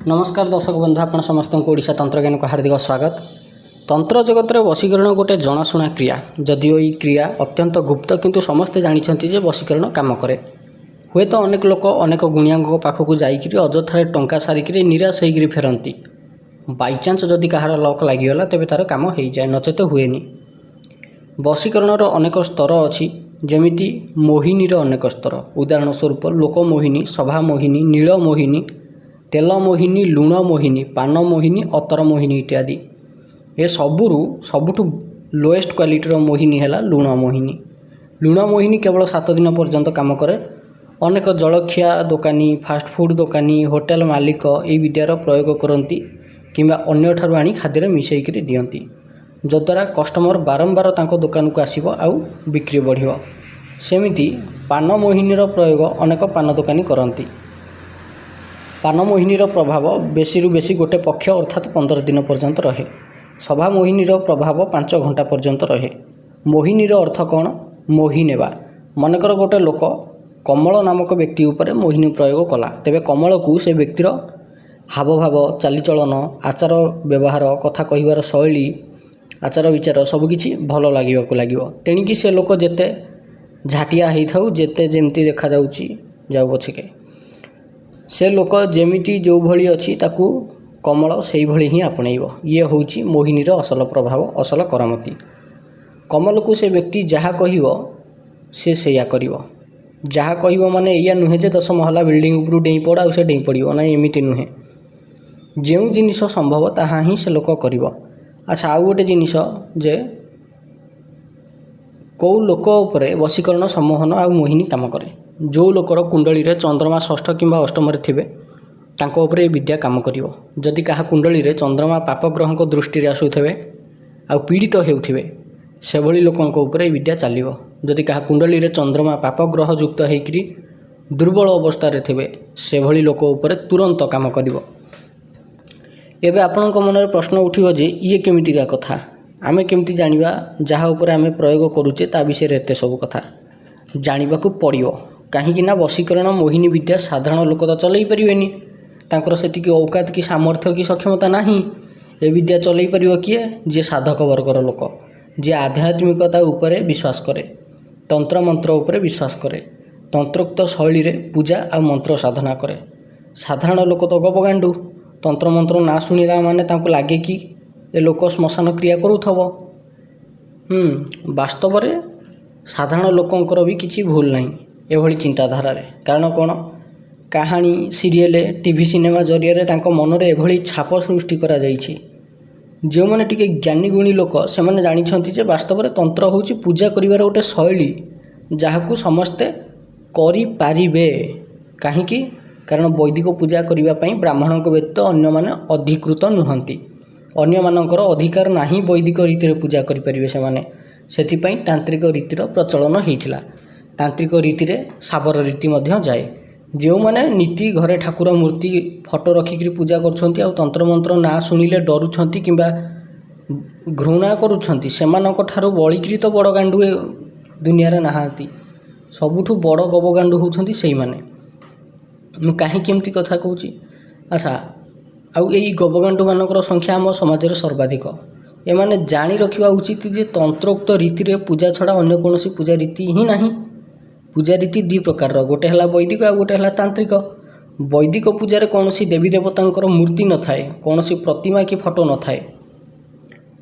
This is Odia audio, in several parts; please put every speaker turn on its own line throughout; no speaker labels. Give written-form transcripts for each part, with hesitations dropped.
नमस्कार दर्शक बंधु आपण समस्त को ओडिशा तंत्रज्ञान को हार्दिक स्वागत। तंत्र जगत रे वशीकरण गोटे जनाशुना क्रिया, जदिओ यह क्रिया अत्यंत गुप्त किंतु समस्ते जानिछंती जे वशीकरण काम करे। हुए तो अनेक लोक अनेक गुणियांक पाखक जाइकरी अजथारे टंका सारिकरी निराश होइकरी फेरंती। बाइचान्स जदि कहार लक लागिगला तेबे तार काम हो जाए, नचेत हुएनी। वशीकरणर अनेक स्तर अछि, जेमिति मोहिनीर अनेक स्तर। उदाहरण स्वरूप लोकमोहिनी, सभा मोहिनी, नील मोहिनी, तेल मोहिनी, लुण मोहिनी, पान मोहिनी, अतर मोहिनी इत्यादि। ए सबुठु लोएस्ट क्वालिटीर मोहिनी है लुण मोहिनी। लुण मोहिनी केवल 7 दिन पर्यंत काम करे। अनेक जलखिया दोकानी, फास्टफुड दोकानी, होटेल मालिक ये विद्यार प्रयोग करती किंबा अन्य ठारू आनी खाद्य मिसेकरी दियंती, जद्वारा कस्टमर बारंबार तांको दुकान को आसीबो आउ बिक्री बढ़िबो। सेमिति पान मोहिनीर प्रयोग अनेक पान दोकानी करती। पान मोहिनीर प्रभाव बेसी रु बेसी गोटे पक्ष अर्थात 15 दिन पर्यंत रहे। सभा मोहिनीर प्रभाव 5 घंटा पर्यंत रहे। मोहिनीर अर्थ कौन? मोहि नेबा। मनकर गोटे लोक कमल नामक व्यक्ति उपर मोहिनी प्रयोग कला, तेबे कमल को से व्यक्तिर हावभाव, चालीचलन, आचार व्यवहार, कथा कहिबार शैली, आचार विचार सबकिछि भल लागिबो। तेणिकी से लोक जेते झाटिया होइथाउ, जेते जेमती देखा जाउची जाउ पछके, से लोक जेमिति जो भली अछि ताकू कमल सेई भली ही आपणैब। ये होउची मोहिनीर असल प्रभाव, असल करामती। कमल को से व्यक्ति जहाँ कहिबो से सेया करिबो। जहाँ कहिबो माने या नुहे जे 10 महला बिल्डिंग उपरू डेई पड़ा और से डेई पड़िबो ना, एमिति नुहे। जेउ जिनिस संभव ताहा ही से लोक करिबो। अच्छा, आउ गोटे जिनिस जे कौ लोक उपरे वशीकरण सम्मोहन आ मोहिनी काम करे। जो लोकर कुंडली रे चंद्रमा 6ठ किंबा 8म थे तांको उपरे विद्या काम करिवो। जदि कहा कुंडली रे चंद्रमा पापग्रह को दृष्टि आसुथे आ पीड़ित हेउथिबे, से भली लोकंक उपरे विद्या चलिवो। जदि कहा कुंडली रे चंद्रमा पापग्रह युक्त होइकरी दुर्बल अवस्था रे थिबे, से भली लोक उपरे तुरंत काम करिवो। एबे आपनक मन रे प्रश्न उठिबो जे ये केमितिका कथा, आमे केमिति जानिबा जहा उपरे आमे प्रयोग करूचे ता विषय रे एते सब कथा जानिबाकू पड़िवो। कहीं ना वशीकरण मोहिनी विद्या साधारण लोक तो चलई पारेनि, तांकर सेतिकी औकात कि सामर्थ्य कि सक्षमता नाही। ए विद्या चलई पारिबो किए? जे साधक वर्गर लोक, जे आध्यात्मिकता उपरे विश्वास करे, तंत्र मंत्र उपरे विश्वास करे, तंत्रोक्त शैली रे पूजा आ मंत्र साधना करे। साधारण लोक तो गपगांडू, तंत्र मंत्र ना शुणिला माने तांको लागे कि ए लोक श्मशान क्रिया करूथबो। वास्तव रे साधारण लोकंकर भी किछि भूल नाही एभली चिंताधारा रे। कारण कौन? कहानी, सीरियल, टीवी सिनेमा जरिया तांको मन रे एभली छाप सृष्टि करा जाइछि। जो माने टिके ज्ञानी गुणी लोक से माने जानिछंती जे वास्तव रे तंत्र होउछि पूजा करिवार गोटे शैली, जाहाकू समस्ते करि पारिबे। काहेकि? कारण वैदिक पूजा करिवा पई ब्राह्मणक व्यतीत अन्य माने अधिकृत नुहंती। अन्य मानकर अधिकार नाही वैदिक रीति रे पूजा करि परिबे सेमाने। सेथि पई तांत्रिक रीतिर प्रचलन हेइथिला। तांत्रिक रीति रे साबर रीति मध्य जाए। जो माने नीति घरे ठाकुर मूर्ति फोटो रखिक पूजा करुछंती आ तंत्र मंत्र ना शुणिले डरुछंती किंबा घृणा करुछंती, सेमानक ठारू बळिकरी तो बड़ गांडू दुनिया रे नाहांती। सबुठु बड़ गबगांडू होउछंती सेई माने। मु काहे केमती कथा कहूची? अच्छा, आउ एई गबगांडू मानकर संख्या आम समाज रे सर्वाधिक। एमाने जानी रखिबा उचित जे तंत्रोक्त रीति रे पूजा छडा अन्य कोनोसी पूजा रीति ही नाही। पूजा रीति 2 प्रकार, गोटे है वैदिक आ गोटे है तांत्रिक। वैदिक पूजा कौन सी देवी देवतांकर मूर्ति न थाए, कौन सी प्रतिमा कि फोटो न थाए,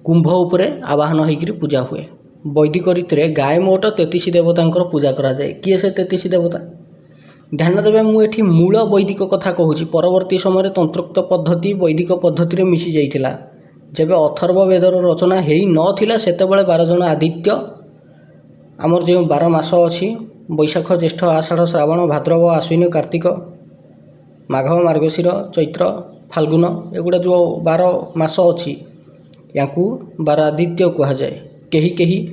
कुंभ उपरे आवाहन होकर पूजा हुए। वैदिक रीति गाय मोट 33 देवतांकर पूजा करा जाए। किए से 33 देवता? ध्यान देवे, मुझे मूल वैदिक कथा कहूँ। परवर्ती समय तंत्रोक्त पद्धति वैदिक पद्धति रे मिसी जाइथिला। जेबे अथर्व वेदर रचना हेई नथिला सेतेबेले 12 जन आदित्य, आमर जो 12 मास अछि, बैशाख, ज्येष्ठ, आषाढ़, श्रावण, भाद्रव, आश्विन, कार्तिक, माघ, मार्गशीर, चैत्र, फाल्गुन, एगुड़ा जो 12 मास अच्छी या 12 आदित्य कह जाए। कहीं कहीं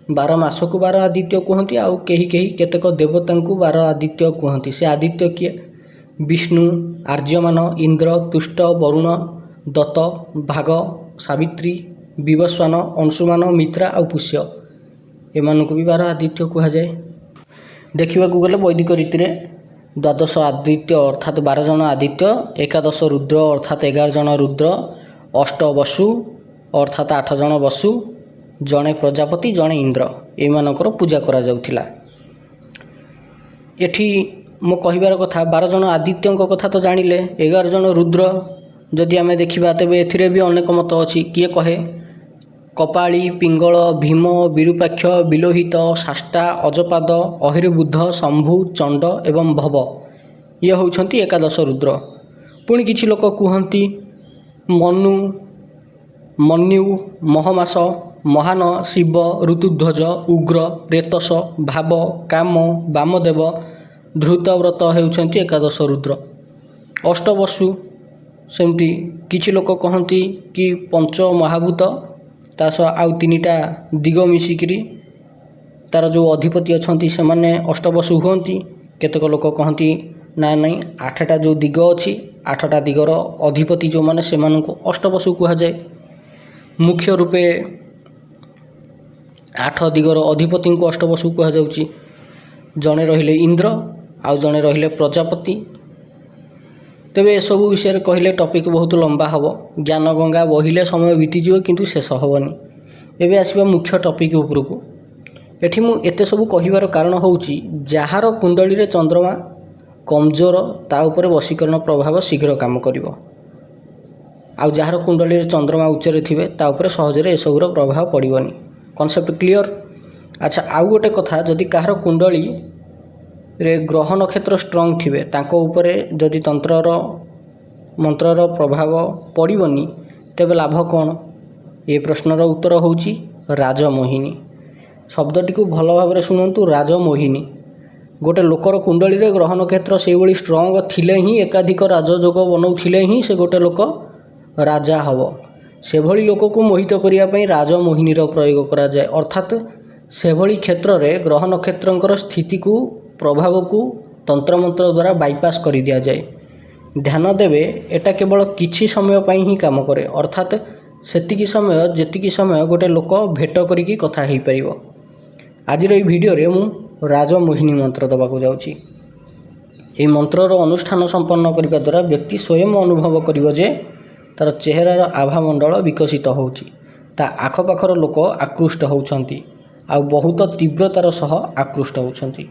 12 मास को 12 आदित्य कहती, आउ कहीं कहीं केतक देवता को 12 आदित्य कहती। से आदित्य किए? विष्णु, आर्यमान, इंद्र, तुष्ट, वरुण, दत्त, भाग, सावित्री, विवस्वान, अंशुमान, मित्रा और पुष्य, एमान को भी 12 आदित्य कह जाए। देखा गले वैदिक रीति ଦ୍ୱାଦଶ ଆଦିତ୍ୟ ଅର୍ଥାତ୍ 12 ଜଣ ଆଦିତ୍ୟ, ଏକାଦଶ ରୁଦ୍ର ଅର୍ଥାତ୍ 11 ଜଣ ରୁଦ୍ର, ଅଷ୍ଟ ବସୁ ଅର୍ଥାତ୍ 8 ଜଣ ବସୁ, ଜଣେ ପ୍ରଜାପତି, ଜଣେ ଇନ୍ଦ୍ର, ଏମାନଙ୍କର ପୂଜା କରାଯାଉଥିଲା। ଏଠି ମୁଁ କହିବାର କଥା 12 ଜଣ ଆଦିତ୍ୟଙ୍କ କଥା ତ ଜାଣିଲେ, 11 ଜଣ ରୁଦ୍ର ଯଦି ଆମେ ଦେଖିବା ତେବେ ଏଥିରେ ବି ଅନେକ ମତ ଅଛି। କିଏ କହେ କପାଳୀ, ପିଙ୍ଗଳ, ଭୀମ, ବିରୁପାକ୍ଷ, ବିଲୋହିତ, ଶାଷ୍ଟା, ଅଜପାଦ, ଅହିର୍ବୁଦ୍ଧ, ଶମ୍ଭୁ, ଚଣ୍ଡ ଏବଂ ଭବ ଇଏ ହେଉଛନ୍ତି ଏକାଦଶ ରୁଦ୍ର। ପୁଣି କିଛି ଲୋକ କୁହନ୍ତି ମନୁ, ମନ୍ୟୁ, ମହମାସ, ମହାନ, ଶିବ, ଋତୁଧ୍ୱଜ, ଉଗ୍ର, ରେତସ, ଭାବ, କାମ, ବାମଦେବ, ଧୃତବ୍ରତ ହେଉଛନ୍ତି ଏକାଦଶ ରୁଦ୍ର। ଅଷ୍ଟବସୁ ସେମିତି କିଛି ଲୋକ କହନ୍ତି କି ପଞ୍ଚ ମହାଭୂତ ତା ସହ ଆଉ 3ଟା ଦିଗ ମିଶିକିରି ତା'ର ଯେଉଁ ଅଧିପତି ଅଛନ୍ତି ସେମାନେ ଅଷ୍ଟବସୁ ହୁଅନ୍ତି। କେତେକ ଲୋକ କହନ୍ତି ନାଇଁ 8ଟା ଯେଉଁ ଦିଗ ଅଛି 8ଟା ଦିଗର ଅଧିପତି ଯେଉଁମାନେ ସେମାନଙ୍କୁ ଅଷ୍ଟବସୁ କୁହାଯାଏ। ମୁଖ୍ୟ ରୂପେ 8 ଦିଗର ଅଧିପତିଙ୍କୁ ଅଷ୍ଟବସୁ କୁହାଯାଉଛି। ଜଣେ ରହିଲେ ଇନ୍ଦ୍ର ଆଉ ଜଣେ ରହିଲେ ପ୍ରଜାପତି। ତେବେ ଏସବୁ ବିଷୟରେ କହିଲେ ଟପିକ୍ ବହୁତ ଲମ୍ବା ହେବ, ଜ୍ଞାନ ଗଙ୍ଗା ବହିଲେ ସମୟ ବିତିଯିବ କିନ୍ତୁ ଶେଷ ହେବନି। ଏବେ ଆସିବା ମୁଖ୍ୟ ଟପିକ୍ ଉପରକୁ। ଏଠି ମୁଁ ଏତେ ସବୁ କହିବାର କାରଣ ହେଉଛି ଯାହାର କୁଣ୍ଡଳୀରେ ଚନ୍ଦ୍ରମା କମଜୋର ତା ଉପରେ ବଶୀକରଣ ପ୍ରଭାବ ଶୀଘ୍ର କାମ କରିବ, ଆଉ ଯାହାର କୁଣ୍ଡଳୀରେ ଚନ୍ଦ୍ରମା ଉଚ୍ଚରେ ଥିବେ ତା ଉପରେ ସହଜରେ ଏସବୁର ପ୍ରଭାବ ପଡ଼ିବନି। Concept clear? ଆଚ୍ଛା, ଆଉ ଗୋଟେ କଥା, ଯଦି କାହାର କୁଣ୍ଡଳୀରେ ଗ୍ରହ ନକ୍ଷତ୍ର ଷ୍ଟ୍ରଙ୍ଗ ଥିବେ ତାଙ୍କ ଉପରେ ଯଦି ମନ୍ତ୍ରର ପ୍ରଭାବ ପଡ଼ିବନି ତେବେ ଲାଭ କ'ଣ? ଏ ପ୍ରଶ୍ନର ଉତ୍ତର ହେଉଛି ରାଜମୋହିନୀ। ଶବ୍ଦଟିକୁ ଭଲ ଭାବରେ ଶୁଣନ୍ତୁ, ରାଜମୋହିନୀ। ଗୋଟେ ଲୋକର କୁଣ୍ଡଳୀରେ ଗ୍ରହ ନକ୍ଷତ୍ର ସେଇଭଳି ଷ୍ଟ୍ରଙ୍ଗ ଥିଲେ ହିଁ, ଏକାଧିକ ରାଜଯୋଗ ବନଉଥିଲେ ହିଁ ସେ ଗୋଟେ ଲୋକ ରାଜା ହେବ। ସେଭଳି ଲୋକକୁ ମୋହିତ କରିବା ପାଇଁ ରାଜମୋହିନୀର ପ୍ରୟୋଗ କରାଯାଏ। ଅର୍ଥାତ୍ ସେଭଳି କ୍ଷେତ୍ରରେ ଗ୍ରହ ନକ୍ଷତ୍ରଙ୍କର ସ୍ଥିତିକୁ, ପ୍ରଭାବକୁ ତନ୍ତ୍ରମନ୍ତ୍ର ଦ୍ୱାରା ବାଇପାସ୍ କରିଦିଆଯାଏ। ଧ୍ୟାନ ଦେବେ, ଏଟା କେବଳ କିଛି ସମୟ ପାଇଁ ହିଁ କାମ କରେ। ଅର୍ଥାତ୍ ସେତିକି ସମୟ ଯେତିକି ସମୟ ଗୋଟେ ଲୋକ ଭେଟ କରିକି କଥା ହେଇପାରିବ। ଆଜିର ଏହି ଭିଡ଼ିଓରେ ମୁଁ ରାଜମୋହିନୀ ମନ୍ତ୍ର ଦେବାକୁ ଯାଉଛି। ଏହି ମନ୍ତ୍ରର ଅନୁଷ୍ଠାନ ସମ୍ପନ୍ନ କରିବା ଦ୍ୱାରା ବ୍ୟକ୍ତି ସ୍ୱୟଂ ଅନୁଭବ କରିବ ଯେ ତା'ର ଚେହେରାର ଆଭାମଣ୍ଡଳ ବିକଶିତ ହେଉଛି, ତା ଆଖପାଖର ଲୋକ ଆକୃଷ୍ଟ ହେଉଛନ୍ତି ଆଉ ବହୁତ ତୀବ୍ରତାର ସହ ଆକୃଷ୍ଟ ହେଉଛନ୍ତି।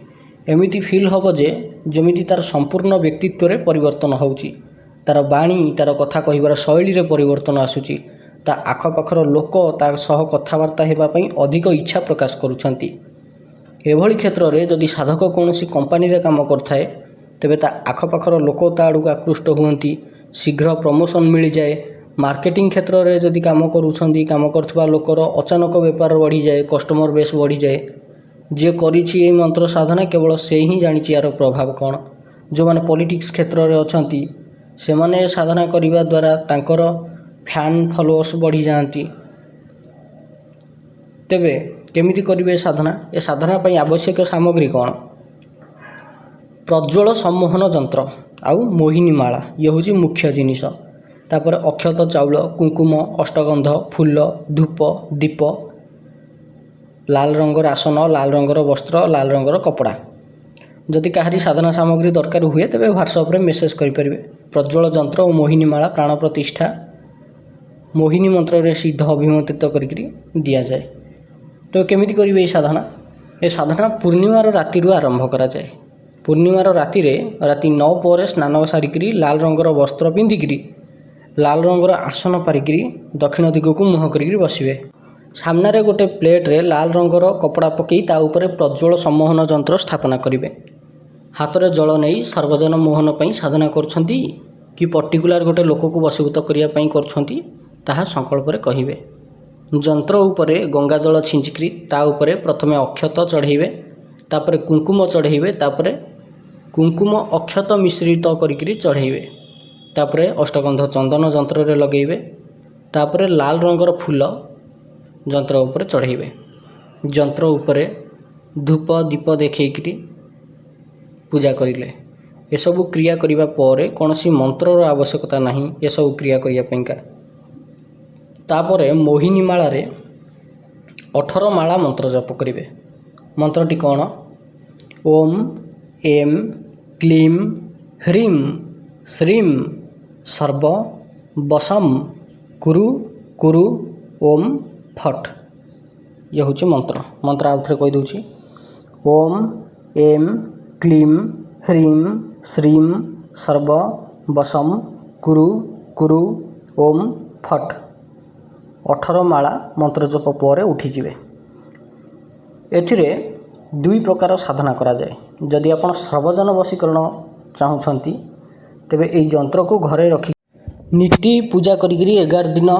ଏମିତି ଫିଲ୍ ହେବ ଯେ ଯେମିତି ତା'ର ସମ୍ପୂର୍ଣ୍ଣ ବ୍ୟକ୍ତିତ୍ୱରେ ପରିବର୍ତ୍ତନ ହେଉଛି, ତା'ର ବାଣୀ, ତା'ର କଥା କହିବାର ଶୈଳୀରେ ପରିବର୍ତ୍ତନ ଆସୁଛି, ତା ଆଖପାଖର ଲୋକ ତା ସହ କଥାବାର୍ତ୍ତା ହେବା ପାଇଁ ଅଧିକ ଇଚ୍ଛା ପ୍ରକାଶ କରୁଛନ୍ତି। ଏଭଳି କ୍ଷେତ୍ରରେ ଯଦି ସାଧକ କୌଣସି କମ୍ପାନୀରେ କାମ କରିଥାଏ ତେବେ ତା ଆଖପାଖର ଲୋକ ତା ଆଡ଼କୁ ଆକୃଷ୍ଟ ହୁଅନ୍ତି, ଶୀଘ୍ର ପ୍ରମୋସନ୍ ମିଳିଯାଏ। ମାର୍କେଟିଂ କ୍ଷେତ୍ରରେ ଯଦି କାମ କରୁଥିବା ଲୋକର ଅଚାନକ ବେପାର ବଢ଼ିଯାଏ, କଷ୍ଟମର ବେସ୍ ବଢ଼ିଯାଏ। ଯିଏ କରିଛି ଏହି ମନ୍ତ୍ର ସାଧନା କେବଳ ସେ ହିଁ ଜାଣିଛି ଏହାର ପ୍ରଭାବ କ'ଣ। ଯେଉଁମାନେ ପଲିଟିକ୍ସ କ୍ଷେତ୍ରରେ ଅଛନ୍ତି ସେମାନେ ସାଧନା କରିବା ଦ୍ୱାରା ତାଙ୍କର ଫ୍ୟାନ୍ ଫଲୋଅର୍ସ ବଢ଼ିଯାଆନ୍ତି। ତେବେ କେମିତି କରିବେ ଏ ସାଧନା? ଏ ସାଧନା ପାଇଁ ଆବଶ୍ୟକ ସାମଗ୍ରୀ କ'ଣ? ପ୍ରଜ୍ୱଳ ସମ୍ମୋହନ ଯନ୍ତ୍ର ଆଉ ମୋହିନୀ ମାଳା, ଇଏ ହେଉଛି ମୁଖ୍ୟ ଜିନିଷ। ତାପରେ ଅକ୍ଷତ ଚାଉଳ, କୁଙ୍କୁମ, ଅଷ୍ଟଗନ୍ଧ, ଫୁଲ, ଧୂପ, ଦୀପ, ଲାଲ ରଙ୍ଗର ଆସନ, ଲାଲ ରଙ୍ଗର ବସ୍ତ୍ର, ଲାଲ ରଙ୍ଗର କପଡ଼ା। ଯଦି କାହାରି ସାଧନା ସାମଗ୍ରୀ ଦରକାର ହୁଏ ତେବେ ହ୍ୱାଟ୍ସଆପ୍ରେ ମେସେଜ୍ କରିପାରିବେ। ପ୍ରଜ୍ୱଳ ଯନ୍ତ୍ର ଓ ମୋହିନୀ ମାଳା ପ୍ରାଣ ପ୍ରତିଷ୍ଠା ମୋହିନୀ ମନ୍ତ୍ରରେ ସିଦ୍ଧ ଅଭିମନ୍ତ୍ରିତ କରିକି ଦିଆଯାଏ। ତ କେମିତି କରିବେ ଏହି ସାଧନା? ଏ ସାଧନା ପୂର୍ଣ୍ଣିମାର ରାତିରୁ ଆରମ୍ଭ କରାଯାଏ। ପୂର୍ଣ୍ଣିମାର ରାତିରେ ରାତି 9 ପରେ ସ୍ନାନ ସାରିକିରି ଲାଲ ରଙ୍ଗର ବସ୍ତ୍ର ପିନ୍ଧିକିରି ଲାଲ ରଙ୍ଗର ଆସନ ପାରିକିରି ଦକ୍ଷିଣ ଦିଗକୁ ମୁହଁ କରିକିରି ବସିବେ। ସାମ୍ନାରେ ଗୋଟେ ପ୍ଲେଟ୍ରେ ଲାଲ ରଙ୍ଗର କପଡ଼ା ପକାଇ ତା ଉପରେ ପ୍ରଜ୍ୱଳ ସମ୍ମୋହନ ଯନ୍ତ୍ର ସ୍ଥାପନା କରିବେ। ହାତରେ ଜଳ ନେଇ ସର୍ବଜନ ମୋହନ ପାଇଁ ସାଧନା କରୁଛନ୍ତି କି ପର୍ଟିକୁଲାର ଗୋଟେ ଲୋକକୁ ବଶୀଭୂତ କରିବା ପାଇଁ କରୁଛନ୍ତି ତାହା ସଂକଳ୍ପରେ କହିବେ। ଯନ୍ତ୍ର ଉପରେ ଗଙ୍ଗା ଜଳ ଛିଞ୍ଚିକିରି ତା ଉପରେ ପ୍ରଥମେ ଅକ୍ଷତ ଚଢ଼େଇବେ, ତାପରେ କୁଙ୍କୁମ ଚଢ଼େଇବେ, ତାପରେ କୁଙ୍କୁମ ଅକ୍ଷତ ମିଶ୍ରିତ କରିକିରି ଚଢ଼େଇବେ, ତାପରେ ଅଷ୍ଟଗନ୍ଧ ଚନ୍ଦନ ଯନ୍ତ୍ରରେ ଲଗାଇବେ, ତାପରେ ଲାଲ ରଙ୍ଗର ଫୁଲ ଯନ୍ତ୍ର ଉପରେ ଚଢ଼େଇବେ। ଯନ୍ତ୍ର ଉପରେ ଧୂପ ଦୀପ ଦେଖେଇକିରି ପୂଜା କରିଲେ। ଏସବୁ କ୍ରିୟା କରିବା ପରେ କୌଣସି ମନ୍ତ୍ରର ଆବଶ୍ୟକତା ନାହିଁ ଏସବୁ କ୍ରିୟା କରିବା ପାଇଁକା। ତାପରେ ମୋହିନୀ ମାଳାରେ 18 ମାଳା ମନ୍ତ୍ର ଜପ କରିବେ। ମନ୍ତ୍ରଟି କ'ଣ? ଓମ୍ ଏମ୍ କ୍ଲିମ୍ ହ୍ରିମ୍ ଶ୍ରୀମ୍ ସର୍ବ ବଶମ୍ କୁରୁ କୁରୁ ଓମ୍ ଫଟ୍। ଇଏ ହେଉଛି ମନ୍ତ୍ର। ମନ୍ତ୍ର ଆଉ ଥରେ କହିଦେଉଛି। ଓମ୍ ଏମ୍ କ୍ଲିମ୍ ହ୍ରିମ୍ ଶ୍ରୀମ୍ ସର୍ବ ବଶମ୍ କୁରୁ କୁରୁ ଓମ୍ ଫଟ୍। 18 ମାଳା ମନ୍ତ୍ର ଜପ ପରେ ଉଠିଯିବେ। ଏଥିରେ ଦୁଇ ପ୍ରକାର ସାଧନା କରାଯାଏ। ଯଦି ଆପଣ ସର୍ବଜନ ବଶୀକରଣ ଚାହୁଁଛନ୍ତି ତେବେ ଏହି ଯନ୍ତ୍ରକୁ ଘରେ ରଖି ନୀତି ପୂଜା କରିକିରି 11 ଦିନ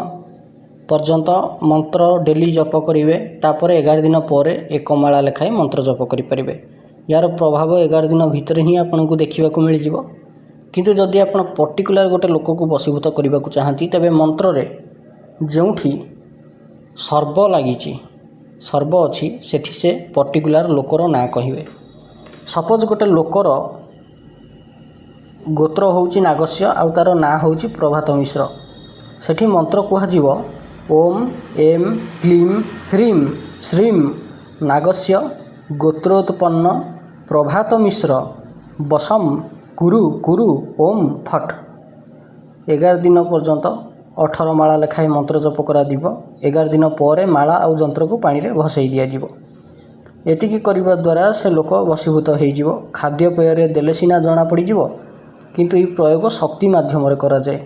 ପର୍ଯ୍ୟନ୍ତ ମନ୍ତ୍ର ଡେଲି ଜପ କରିବେ। ତାପରେ 11 ଦିନ ପରେ 1 ମାଳା ଲେଖାଏଁ ମନ୍ତ୍ର ଜପ କରିପାରିବେ। ଏହାର ପ୍ରଭାବ 11 ଦିନ ଭିତରେ ହିଁ ଆପଣଙ୍କୁ ଦେଖିବାକୁ ମିଳିଯିବ। କିନ୍ତୁ ଯଦି ଆପଣ ପର୍ଟିକୁଲାର ଗୋଟେ ଲୋକକୁ ବଶୀଭୂତ କରିବାକୁ ଚାହାନ୍ତି ତେବେ ମନ୍ତ୍ରରେ ଯେଉଁଠି ସର୍ବ ଲାଗିଛି ସର୍ବ ଅଛି ସେଠି ସେ ପର୍ଟିକୁଲାର ଲୋକର ନାଁ କହିବେ। ସପୋଜ ଗୋଟେ ଲୋକର ଗୋତ୍ର ହେଉଛି ନାଗସ୍ୟ ଆଉ ତା'ର ନାଁ ହେଉଛି ପ୍ରଭାତ ମିଶ୍ର। ସେଠି ମନ୍ତ୍ର କୁହାଯିବ ଓମ୍ ଏମ୍ କ୍ଲିମ୍ ହ୍ରିମ୍ ଶ୍ରୀମ୍ ନାଗସ୍ୟ ଗୋତ୍ରୋତ୍ପନ୍ନ ପ୍ରଭାତ ମିଶ୍ର ବଶମ୍ କୁରୁ କୁରୁ ଓମ୍ ଫଟ୍। 11 ଦିନ ପର୍ଯ୍ୟନ୍ତ 18 ମାଳା ଲେଖାଏଁ ମନ୍ତ୍ର ଜପ କରାଯିବ। 11 ଦିନ ପରେ ମାଳା ଆଉ ଯନ୍ତ୍ରକୁ ପାଣିରେ ଭସେଇ ଦିଆଯିବ। ଏତିକି କରିବା ଦ୍ୱାରା ସେ ଲୋକ ବଶୀଭୂତ ହୋଇଯିବ। ଖାଦ୍ୟପେୟରେ ଦେଲେ ସିନା ଜଣାପଡ଼ିଯିବ, କିନ୍ତୁ ଏହି ପ୍ରୟୋଗ ଶକ୍ତି ମାଧ୍ୟମରେ କରାଯାଏ।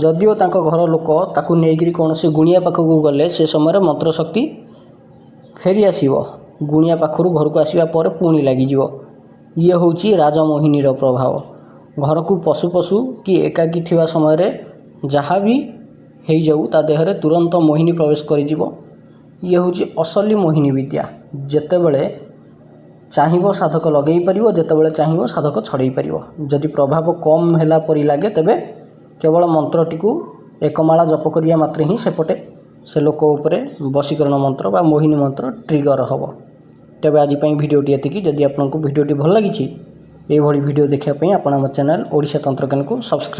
ଯଦିଓ ତାଙ୍କ ଘର ଲୋକ ତାକୁ ନେଇକରି କୌଣସି ଗୁଣିଆ ପାଖକୁ ଗଲେ ସେ ସମୟରେ ମନ୍ତ୍ର ଶକ୍ତି ଫେରି ଆସିବ। ଗୁଣିଆ ପାଖରୁ ଘରକୁ ଆସିବା ପରେ ପୁଣି ଲାଗିଯିବ। ଇଏ ହେଉଛି ରାଜମୋହିନୀର ପ୍ରଭାବ। ଘରକୁ ପଶୁ ପଶୁ କି ଏକାକୀ ଥିବା ସମୟରେ ଯାହା ବି ହେଇଯାଉ ତା ଦେହରେ ତୁରନ୍ତ ମୋହିନୀ ପ୍ରବେଶ କରିଯିବ। ଇଏ ହେଉଛି ଅସଲି ମୋହିନୀ ବିଦ୍ୟା। ଯେତେବେଳେ ଚାହିଁବ ସାଧକ ଲଗେଇ ପାରିବ, ଯେତେବେଳେ ଚାହିଁବ ସାଧକ ଛଡ଼େଇ ପାରିବ। ଯଦି ପ୍ରଭାବ କମ୍ ହେଲା ପରି ଲାଗେ ତେବେ କେବଳ ମନ୍ତ୍ରଟିକୁ 1 ମାଳା ଜପ କରିବା ମାତ୍ରେ ହିଁ ସେପଟେ ସେ ଲୋକ ଉପରେ ବଶୀକରଣ ମନ୍ତ୍ର ବା ମୋହିନୀ ମନ୍ତ୍ର ଟ୍ରିଗର ହେବ। ତେବେ ଆଜି ପାଇଁ ଭିଡ଼ିଓଟି ଏତିକି। ଯଦି ଆପଣଙ୍କୁ ଭିଡ଼ିଓଟି ଭଲ ଲାଗିଛି ଏଇଭଳି ଭିଡ଼ିଓ ଦେଖିବା ପାଇଁ ଆପଣ ଆମ ଚ୍ୟାନେଲ୍ ଓଡ଼ିଶା ତନ୍ତ୍ରଜ୍ଞାନକୁ ସବସ୍କ୍ରାଇବ୍